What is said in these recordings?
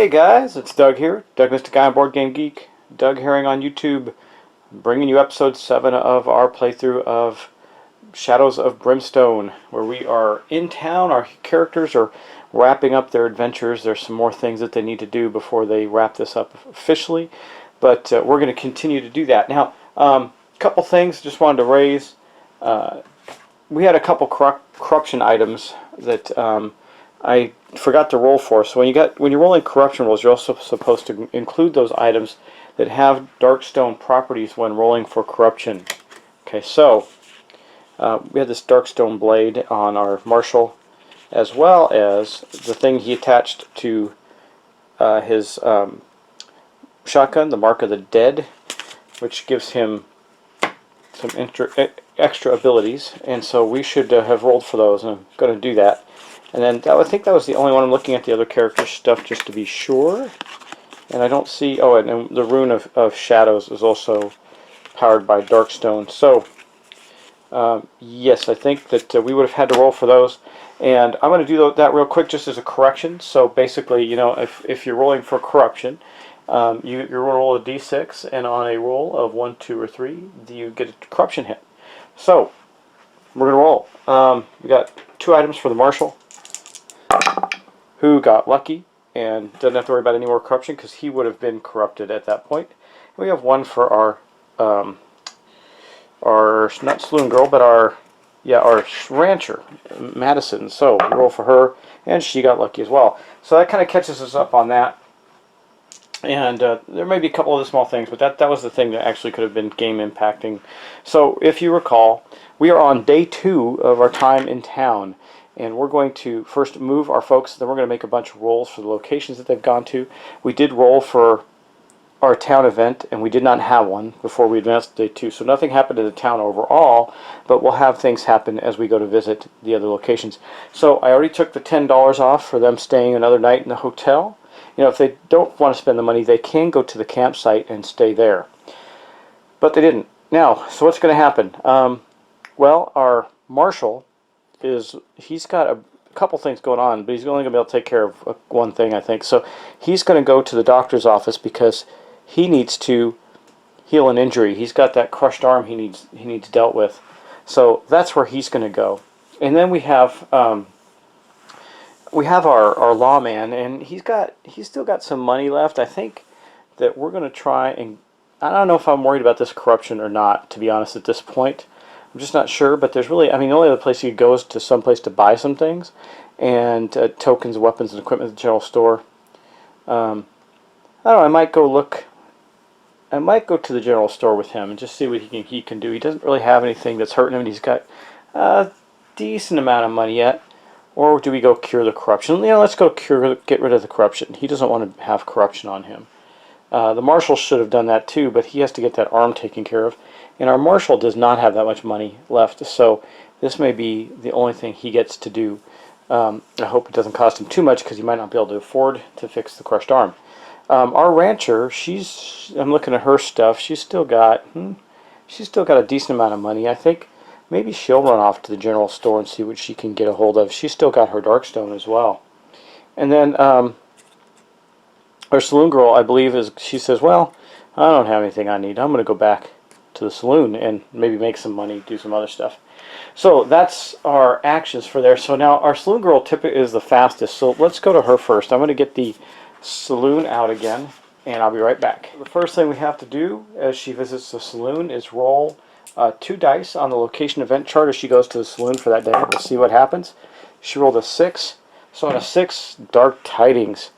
Hey guys, it's Doug here, Doug Mr. Guy and Board Game Geek, Doug Herring on YouTube, bringing you episode 7 of our playthrough of Shadows of Brimstone, where we are in town. Our characters are wrapping up their adventures. There's some more things that they need to do before they wrap this up officially, but we're going to continue to do that. Now, a couple things just wanted to raise. We had a couple corruption items that I forgot to roll for. So when you're rolling corruption rolls, you're also supposed to include those items that have Darkstone properties when rolling for corruption. Okay, so we had this Darkstone blade on our Marshal, as well as the thing he attached to his shotgun, the Mark of the Dead, which gives him some extra abilities, and so we should have rolled for those, and I'm going to do that. And then I think that was the only one. I'm looking at the other character stuff just to be sure, and I don't see, oh, and the Rune of Shadows is also powered by Darkstone. So yes, I think that we would have had to roll for those, and I'm going to do that real quick just as a correction. So basically, you know, if you're rolling for corruption, you're going to roll a d6, and on a roll of 1, 2, or 3, you get a corruption hit. So we're going to roll. We got 2 items for the Marshal, who got lucky and doesn't have to worry about any more corruption because he would have been corrupted at that point. We have 1 for our not Saloon girl, but our rancher, Madison. So we roll for her, and she got lucky as well. So that kind of catches us up on that. And there may be a couple of the small things, but that was the thing that actually could have been game impacting. So if you recall, we are on day 2 of our time in town, and we're going to first move our folks, then we're going to make a bunch of rolls for the locations that they've gone to. We did roll for our town event, and we did not have one before we advanced to day 2, so nothing happened in the town overall, but we'll have things happen as we go to visit the other locations. So I already took the $10 off for them staying another night in the hotel. You know, if they don't want to spend the money, they can go to the campsite and stay there. But they didn't. Now, so what's going to happen? Well, our Marshal he's got a couple things going on, but he's only going to be able to take care of one thing, I think. So he's going to go to the doctor's office because he needs to heal an injury. He's got that crushed arm he needs dealt with. So that's where he's going to go. And then we have our lawman, and he's still got some money left. I think that we're going to try, and I don't know if I'm worried about this corruption or not, to be honest, at this point. I'm just not sure, but there's really, I mean, the only other place you could go is to some place to buy some things, and tokens, weapons, and equipment at the general store. I don't know, I might go to the general store with him and just see what he can do. He doesn't really have anything that's hurting him, and he's got a decent amount of money yet. Or do we go cure the corruption? You know, let's go get rid of the corruption. He doesn't want to have corruption on him. The Marshal should have done that too, but he has to get that arm taken care of. And our Marshal does not have that much money left, so this may be the only thing he gets to do. I hope it doesn't cost him too much, because he might not be able to afford to fix the crushed arm. Our rancher, I'm looking at her stuff. She's still got a decent amount of money. I think maybe she'll run off to the general store and see what she can get a hold of. She's still got her Darkstone as well. And then our Saloon girl, I believe, she says, well, I don't have anything I need. I'm going to go back to the Saloon and maybe make some money, do some other stuff. So that's our actions for there. So now our Saloon girl typically is the fastest, so let's go to her first. I'm going to get the Saloon out again, and I'll be right back. The first thing we have to do as she visits the Saloon is roll 2 dice on the location event chart as she goes to the Saloon for that day. We'll see what happens. She rolled a 6, so on a 6, dark tidings.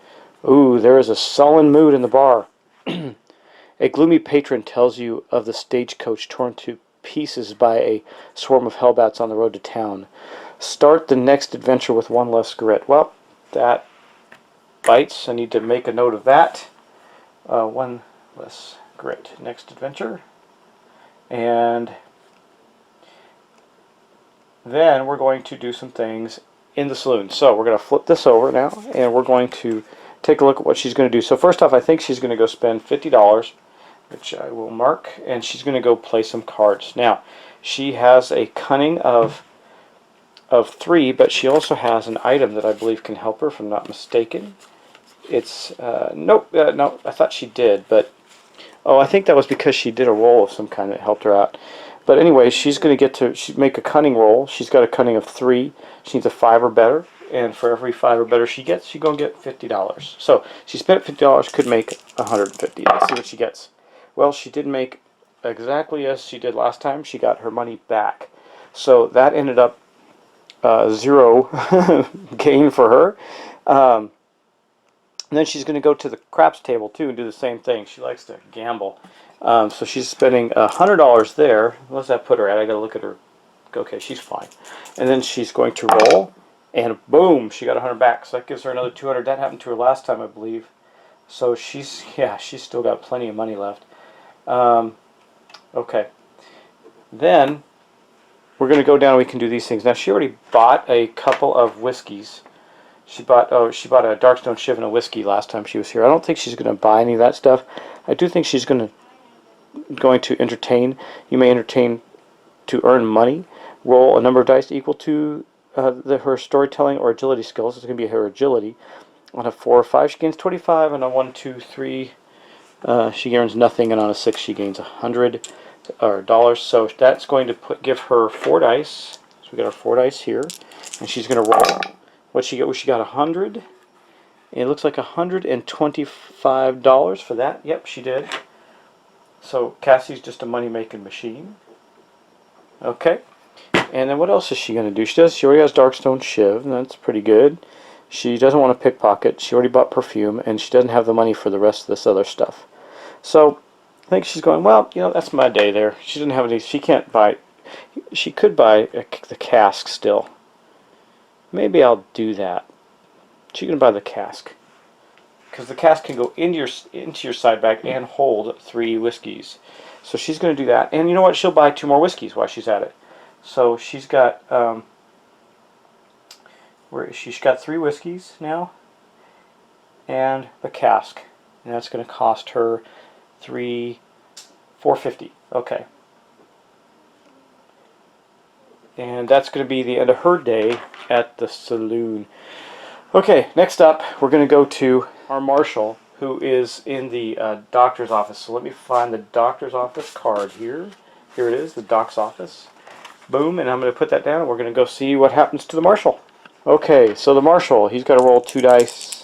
Ooh, there is a sullen mood in the bar. A gloomy patron tells you of the stagecoach torn to pieces by a swarm of hellbats on the road to town. Start the next adventure with 1 less grit. Well, that bites. I need to make a note of that. 1 less grit. Next adventure. And then we're going to do some things in the Saloon. So we're going to flip this over now, and we're going to take a look at what she's going to do. So first off, I think she's going to go spend $50, which I will mark, and she's going to go play some cards. Now, she has a cunning of 3, but she also has an item that I believe can help her, if I'm not mistaken. it's nope, no, I thought she did, but oh, I think that was because she did a roll of some kind that helped her out. But anyway, she's going to get to make a cunning roll. She's got a cunning of 3. She needs a 5 or better, and for every 5 or better she gets, she's going to get $50. So she spent $50, could make $150. Let's see what she gets. Well, she did make exactly as she did last time. She got her money back. So that ended up 0 gain for her. And then she's going to go to the craps table too and do the same thing. She likes to gamble. So she's spending $100 there. What does that put her at? I got to look at her. Okay, she's fine. And then she's going to roll, and boom, she got 100 back. So that gives her another 200. That happened to her last time, I believe. So she's still got plenty of money left. Okay. Then we're going to go down. We can do these things. Now she already bought a couple of whiskeys. She bought a Darkstone Shiv and a whiskey last time she was here. I don't think she's going to buy any of that stuff. I do think she's going to entertain. You may entertain to earn money. Roll a number of dice equal to her storytelling or agility skills. It's going to be her agility. On a 4 or 5, she gains 25. On a 1, 2, 3, she earns nothing. And on a 6, she gains $100. So that's going to give her 4 dice. So we got our 4 dice here, and she's going to roll. What she got? Well, she got 100. And it looks like $125 for that. Yep, she did. So Cassie's just a money-making machine. Okay. And then what else is she going to do? She already has Darkstone Shiv, and that's pretty good. She doesn't want to pickpocket. She already bought perfume, and she doesn't have the money for the rest of this other stuff. So I think she's going, well, that's my day there. She doesn't have any. She can't buy. She could buy the cask still. Maybe I'll do that. She can buy the cask, because the cask can go into your side bag and hold 3 whiskeys. So she's going to do that. And you know what? She'll buy 2 more whiskeys while she's at it. So she's got she's got 3 whiskeys now, and the cask, and that's going to cost her $450. Okay. And that's going to be the end of her day at the saloon. Okay, next up, we're going to go to our marshal, who is in the doctor's office. So let me find the doctor's office card here. Here it is, the doc's office. Boom, and I'm going to put that down, and we're going to go see what happens to the marshal. Okay, so the marshal, he's got to roll 2 dice.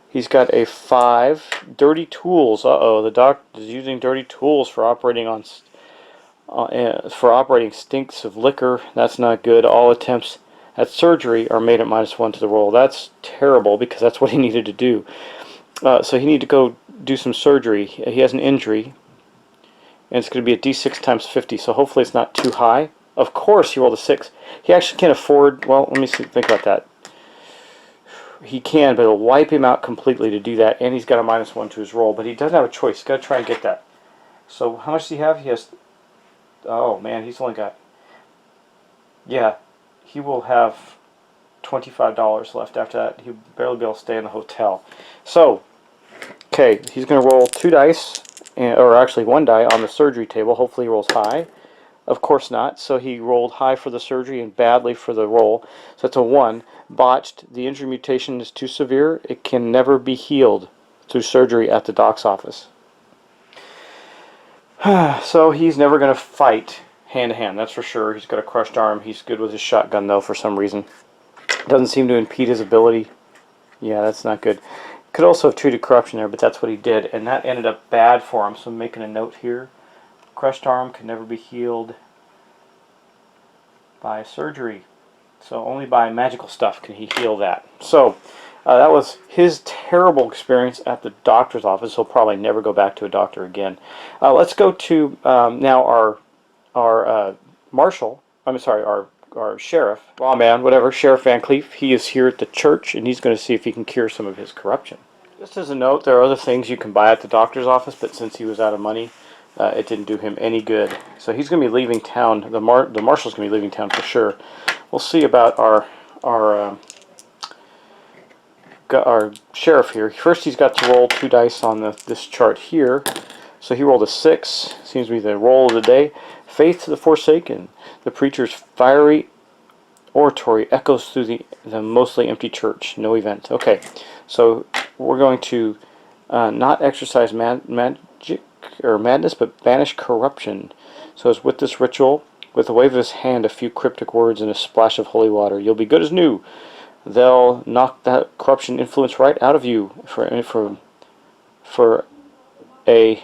He's got a 5. Dirty tools. Uh-oh, the doc is using dirty tools for operating stinks of liquor. That's not good. All attempts at surgery are made at -1 to the roll. That's terrible, because that's what he needed to do. So he needed to go do some surgery. He has an injury, and it's going to be a D6 times 50, so hopefully it's not too high. Of course he rolled a 6. He actually can't afford, well, let me think about that. He can, but it'll wipe him out completely to do that, and he's got a -1 to his roll, but he doesn't have a choice. He's got to try and get that. So how much does he have? He has, oh man, he's only got, yeah, he will have $25 left after that. He'll barely be able to stay in the hotel. So, okay, he's going to roll 2 dice, or actually 1 die on the surgery table. Hopefully he rolls high. Of course not. So he rolled high for the surgery and badly for the roll. So it's a 1. Botched. The injury mutation is too severe. It can never be healed through surgery at the doc's office. So he's never going to fight hand to hand, that's for sure. He's got a crushed arm. He's good with his shotgun, though, for some reason. Doesn't seem to impede his ability. Yeah, that's not good. Could also have treated corruption there, but that's what he did, and that ended up bad for him. So I'm making a note here. Crushed arm can never be healed by surgery. So only by magical stuff can he heal that. So that was his terrible experience at the doctor's office. He'll probably never go back to a doctor again. Let's go to now our marshal. I'm sorry, our sheriff, lawman, whatever, Sheriff Van Cleef. He is here at the church, and he's going to see if he can cure some of his corruption. Just as a note, there are other things you can buy at the doctor's office, but since he was out of money, it didn't do him any good. So he's going to be leaving town. The marshal's going to be leaving town for sure. We'll see about our sheriff here. First, he's got to roll 2 dice on this chart here. So he rolled a 6. Seems to be the roll of the day. Faith to the Forsaken. The preacher's fiery oratory echoes through the mostly empty church. No event. Okay, So we're going to not exercise magic or madness, but banish corruption. So it's with this ritual, with the wave of his hand, a few cryptic words, and a splash of holy water. You'll be good as new. They'll knock that corruption influence right out of you for a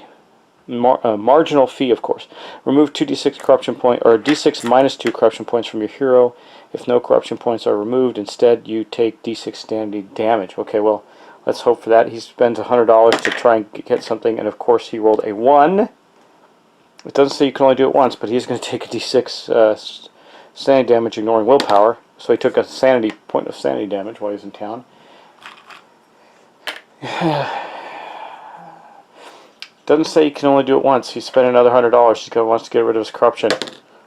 marginal fee, of course. Remove 2d6 corruption point, or d6 minus 2 corruption points from your hero. If no corruption points are removed, instead you take d6 standing damage. Okay, well, let's hope for that. He spends $100 to try and get something, and of course he rolled a 1. It doesn't say you can only do it once, but he's going to take a d6 sanity damage, ignoring willpower. So he took a point of sanity damage while he was in town. Doesn't say he can only do it once. He spent another $100. He wants to get rid of his corruption.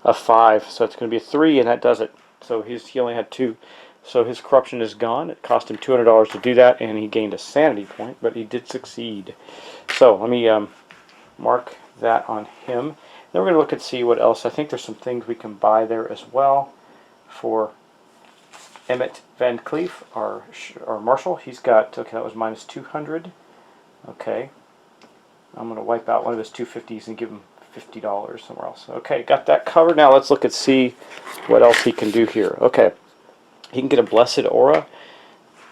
A 5, so it's going to be a 3, and that does it. So he only had 2. So his corruption is gone. It cost him $200 to do that, and he gained a sanity point, but he did succeed. So let me mark that on him. Then we're going to look and see what else. I think there's some things we can buy there as well for Emmett Van Cleef, our marshal. He's got, okay, that was minus 200. Okay. I'm going to wipe out one of his 250s and give him $50 somewhere else. Okay, got that covered. Now let's look and see what else he can do here. Okay, he can get a blessed aura.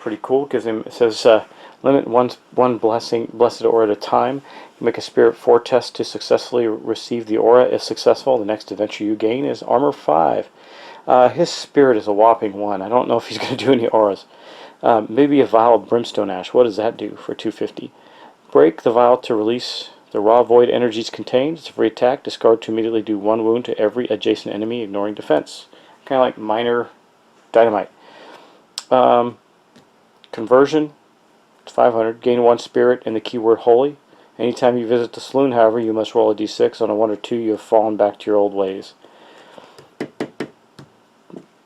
Pretty cool. Gives him, it says limit one blessed aura at a time. You make a spirit 4 test to successfully receive the aura. If successful, the next adventure you gain is armor 5. His spirit is a whopping 1. I don't know if he's going to do any auras. Maybe a vial of brimstone ash. What does that do for 250? Break the vial to release the raw void energies contained. It's a free attack. Discard to immediately do 1 wound to every adjacent enemy, ignoring defense. Kind of like minor dynamite. Conversion. It's 500. Gain 1 spirit and the keyword holy. Anytime you visit the saloon, however, you must roll a d6. On a 1 or 2, you have fallen back to your old ways.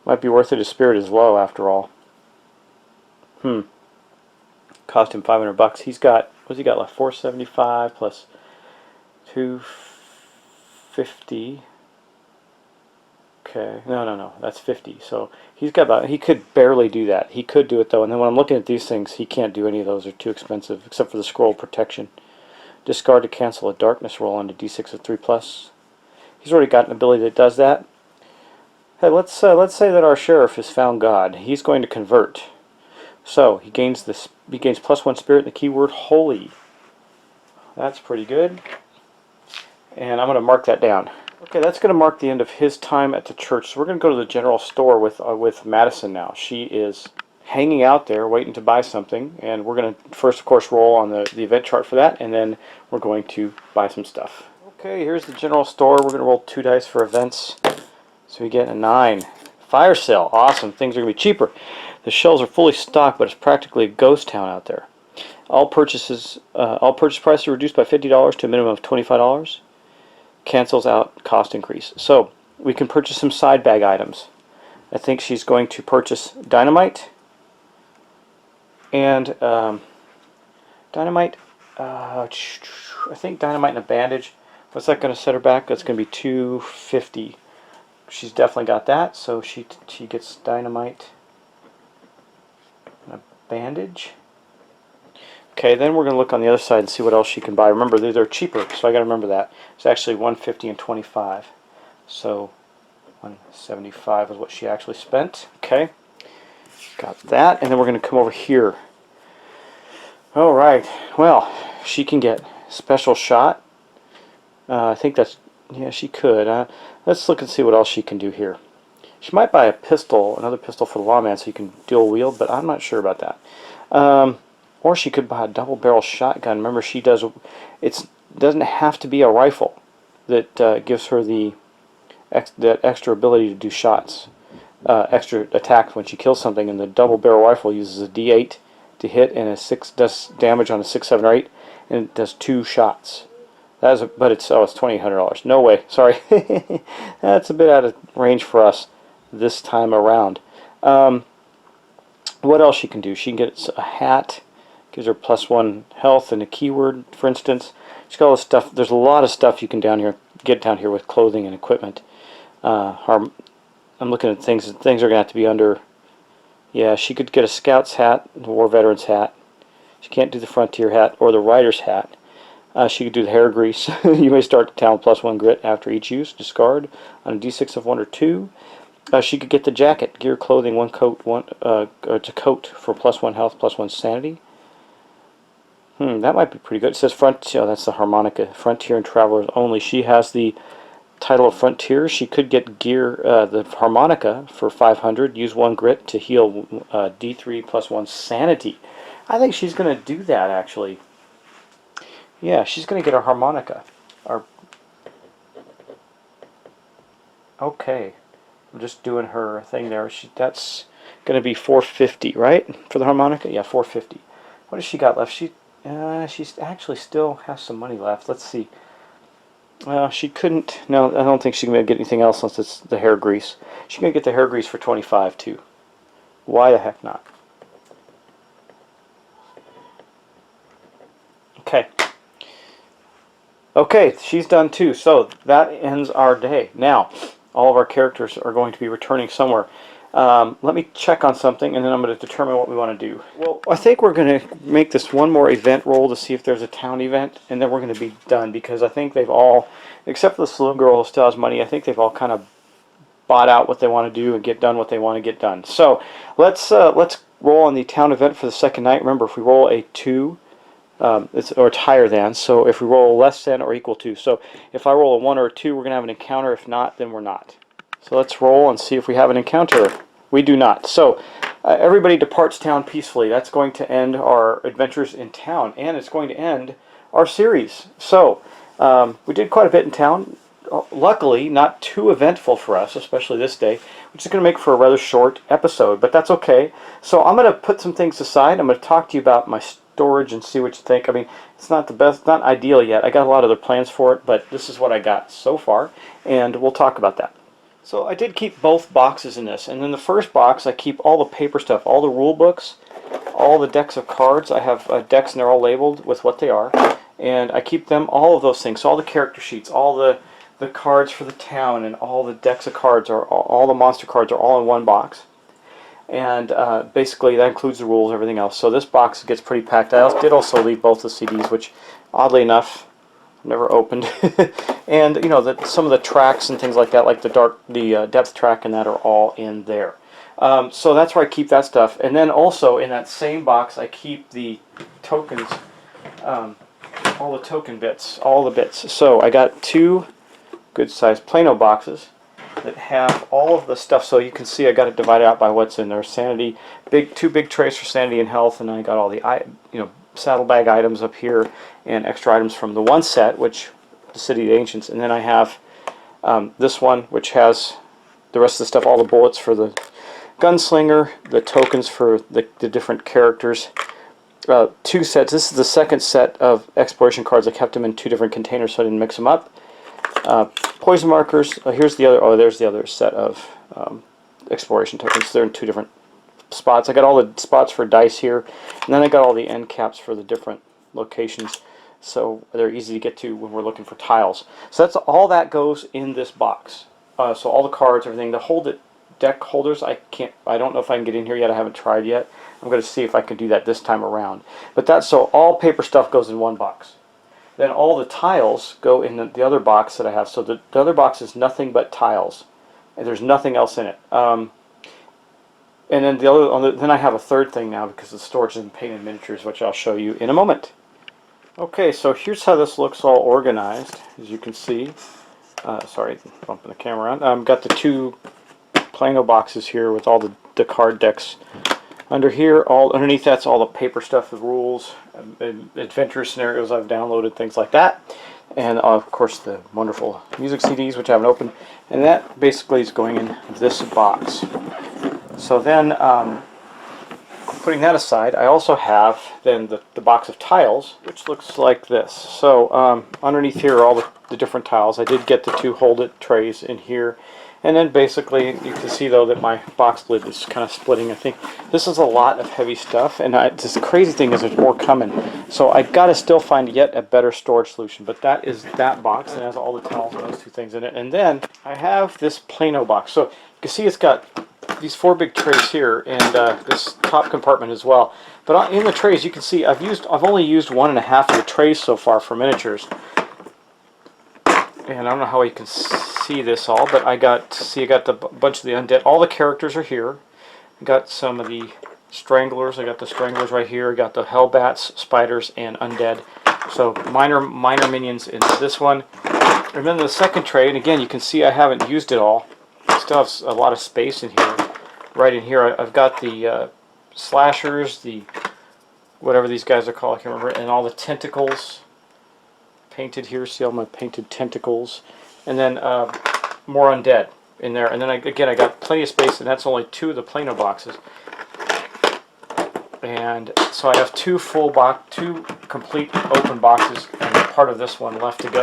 Might be worth it. His spirit is low after all. Cost him $500. He's got, what's he got left? 475 plus 250. Okay, no, that's 50. So he's got about, he could barely do that. He could do it though, and then when I'm looking at these things, he can't do any of those. They're too expensive, except for the scroll protection. Discard to cancel a darkness roll on a d6 of 3+. He's already got an ability that does that. Hey, let's say that our sheriff has found God. He's going to convert. So he gains +1 spirit and the keyword holy. That's pretty good. And I'm going to mark that down. Okay, that's going to mark the end of his time at the church. So we're going to go to the general store with Madison now. She is hanging out there waiting to buy something, and we're going to first, of course, roll on the event chart for that, and then we're going to buy some stuff. Okay, here's the general store. We're going to roll 2 dice for events. So we get a 9. Fire sale. Awesome. Things are going to be cheaper. The shelves are fully stocked, but it's practically a ghost town out there. All purchase prices are reduced by $50 to a minimum of $25. Cancels out cost increase. So we can purchase some side bag items. I think she's going to purchase dynamite and dynamite. I think dynamite and a bandage. What's that going to set her back? That's going to be $250. She's definitely got that, so she gets dynamite and a bandage. Okay, then we're going to look on the other side and see what else she can buy. Remember, they're cheaper, so I got to remember that. It's actually $150 and $25. So $175 is what she actually spent. Okay, got that, and then we're going to come over here. All right. Well, she can get special shot. I think that's, yeah, she could. Let's look and see what else she can do here. She might buy a pistol, another pistol for the lawman, so you can dual wield, but I'm not sure about that. Or she could buy a double barrel shotgun. Remember, she does. It doesn't have to be a rifle that gives her that extra ability to do shots, extra attack when she kills something. And the double barrel rifle uses a D8 to hit, and does damage on a 6, 7, or 8, and it does 2 shots. But it's $2,800. No way. Sorry, that's a bit out of range for us this time around. What else she can do? She can get a hat. Gives her +1 health and a keyword, for instance. She's got all this stuff. There's a lot of stuff you can get down here with clothing and equipment. I'm looking at things. Things are going to have to be under. Yeah, she could get a scout's hat, a war veteran's hat. She can't do the Frontier hat or the Rider's hat. She could do the hair grease. You may start the town with +1 grit after each use. Discard on a d6 of 1 or 2. She could get the jacket, gear, clothing, one coat, to coat for +1 health, +1 sanity. That might be pretty good. It says Frontier. Oh, that's the harmonica. Frontier and Travelers only. She has the title of Frontier. She could get gear, the harmonica for 500. Use 1 grit to heal D3 +1 sanity. I think she's going to do that, actually. Yeah, she's going to get a harmonica. Okay. I'm just doing her thing there. That's going to be 450, right? For the harmonica? Yeah, 450. What has she got left? She's actually still has some money left. Let's see. She couldn't. No, I don't think she can get anything else unless it's the hair grease. She can get the hair grease for 25 too. Why the heck not? Okay. Okay, she's done too. So that ends our day. Now, all of our characters are going to be returning somewhere. Let me check on something, and then I'm going to determine what we want to do. Well, I think we're going to make this one more event roll to see if there's a town event, and then we're going to be done, because I think they've all, except for the Saloon girl who still has money, I think they've all kind of bought out what they want to do and get done what they want to get done. So let's roll on the town event for the second night. Remember, if we roll a 2, it's higher than, so if we roll less than or equal to. So if I roll a 1 or a 2, we're going to have an encounter. If not, then we're not. So let's roll and see if we have an encounter. We do not. So everybody departs town peacefully. That's going to end our adventures in town, and it's going to end our series. So we did quite a bit in town. Luckily, not too eventful for us, especially this day, which is going to make for a rather short episode, but that's okay. So I'm going to put some things aside. I'm going to talk to you about my storage and see what you think. I mean, it's not the best, not ideal yet. I got a lot of other plans for it, but this is what I got so far, and we'll talk about that. So I did keep both boxes in this, and in the first box I keep all the paper stuff, all the rule books, all the decks of cards. I have decks and they're all labeled with what they are, and I keep them, all of those things, so all the character sheets, all the cards for the town, and all the decks of cards, are all the monster cards are all in one box. And basically that includes the rules, everything else. So this box gets pretty packed. I did also leave both the CDs, which oddly enough never opened. And you know, some of the tracks and things like that, like the depth track and that, are all in there. So that's where I keep that stuff. And then also in that same box I keep the tokens, all the token bits, all the bits. So I got 2 good sized Plano boxes that have all of the stuff. So you can see I got it divided out by what's in there. Sanity, 2 big trays for sanity and health, and then I got all the saddlebag items up here, and extra items from the one set, which the City of the Ancients, and then I have this one, which has the rest of the stuff, all the bullets for the gunslinger, the tokens for the different characters. 2 sets. This is the second set of exploration cards. I kept them in 2 different containers so I didn't mix them up. Poison markers. Here's the other. Oh, there's the other set of exploration tokens. They're in 2 different spots. I got all the spots for dice here, and then I got all the end caps for the different locations, so they're easy to get to when we're looking for tiles. So that's all that goes in this box. So all the cards, everything. The deck holders, I don't know if I can get in here yet. I haven't tried yet. I'm going to see if I can do that this time around. But that's, so all paper stuff goes in one box. Then all the tiles go in the other box that I have. So the other box is nothing but tiles, and there's nothing else in it. And then then I have a third thing now because the storage is in painted miniatures, which I'll show you in a moment. Okay, so here's how this looks all organized, as you can see. Sorry, bumping the camera around. Got the 2 Plano boxes here with all the card decks. Under here, underneath that's all the paper stuff, the rules, adventure scenarios I've downloaded, things like that. And of course the wonderful music CDs, which I haven't opened. And that basically is going in this box. So then, putting that aside, I also have then the box of tiles, which looks like this. So underneath here are all the different tiles. I did get the 2 hold-it trays in here. And then basically, you can see though that my box lid is kind of splitting. I think this is a lot of heavy stuff, and this crazy thing is there's more coming. So I got to still find yet a better storage solution. But that is that box, and it has all the tiles and those 2 things in it. And then I have this Plano box. So you can see it's got these 4 big trays here, and this top compartment as well. But in the trays, you can see I've only used 1.5 of the trays so far for miniatures. And I don't know how you can see this all, but I got the bunch of the undead. All the characters are here. I got some of the stranglers. I got the stranglers right here. I got the hellbats, spiders, and undead. So minor minions in this one. And then the second tray, and again, you can see I haven't used it all. Still have a lot of space in here. Right in here, I've got the slashers, the whatever these guys are called, I can't remember, and all the tentacles painted here. See all my painted tentacles, and then more undead in there. And then again, I got plenty of space, and that's only 2 of the Plano boxes. And so I have 2 complete open boxes, and part of this one left to go.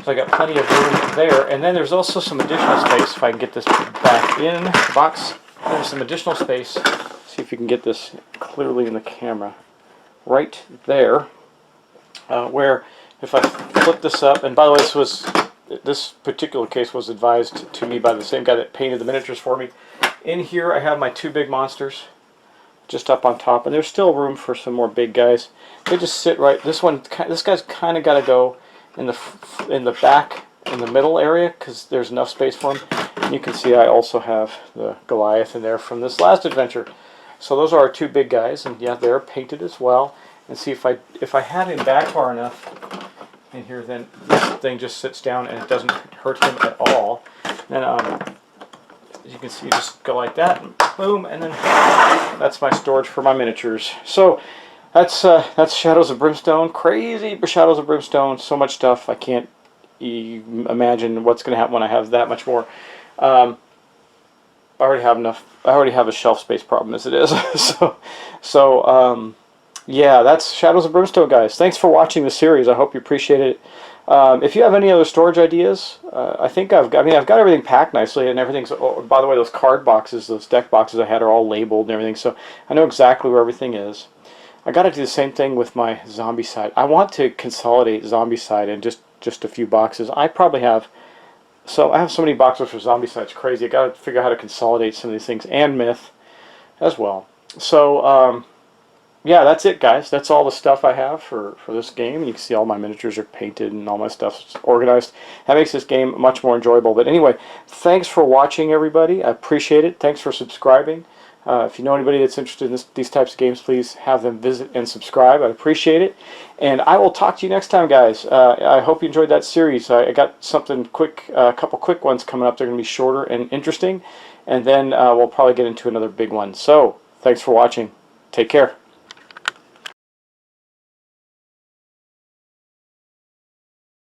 So I got plenty of room there. And then there's also some additional space. If I can get this back in the box, there's some additional space. See if you can get this clearly in the camera. Right there, where if I flip this up, and by the way, this particular case was advised to me by the same guy that painted the miniatures for me. In here, I have my 2 big monsters just up on top, and there's still room for some more big guys. They just sit right. This guy's kind of got to go in the back, in the middle area, because there's enough space for him. And you can see I also have the Goliath in there from this last adventure. So those are our 2 big guys, and yeah, they're painted as well. And see if I had him back far enough in here, then this thing just sits down and it doesn't hurt him at all. Then as you can see, you just go like that, and boom, and then that's my storage for my miniatures. So that's Shadows of Brimstone. Crazy Shadows of Brimstone. So much stuff. I can't imagine what's going to happen when I have that much more. I already have enough. I already have a shelf space problem as it is. Yeah, that's Shadows of Brimstone, guys. Thanks for watching the series. I hope you appreciate it. If you have any other storage ideas, I've got everything packed nicely, and everything's. Oh, by the way, those card boxes, those deck boxes I had are all labeled and everything, so I know exactly where everything is. I got to do the same thing with my zombie side. I want to consolidate zombie side in just a few boxes. I probably have. So I have so many boxes for zombie side. It's crazy. I got to figure out how to consolidate some of these things, and myth as well. So. Yeah, that's it, guys. That's all the stuff I have for this game. You can see all my miniatures are painted and all my stuff's organized. That makes this game much more enjoyable. But anyway, thanks for watching, everybody. I appreciate it. Thanks for subscribing. If you know anybody that's interested in these types of games, please have them visit and subscribe. I'd appreciate it. And I will talk to you next time, guys. I hope you enjoyed that series. I got something quick, a couple quick ones coming up. They're going to be shorter and interesting. And then we'll probably get into another big one. So, thanks for watching. Take care.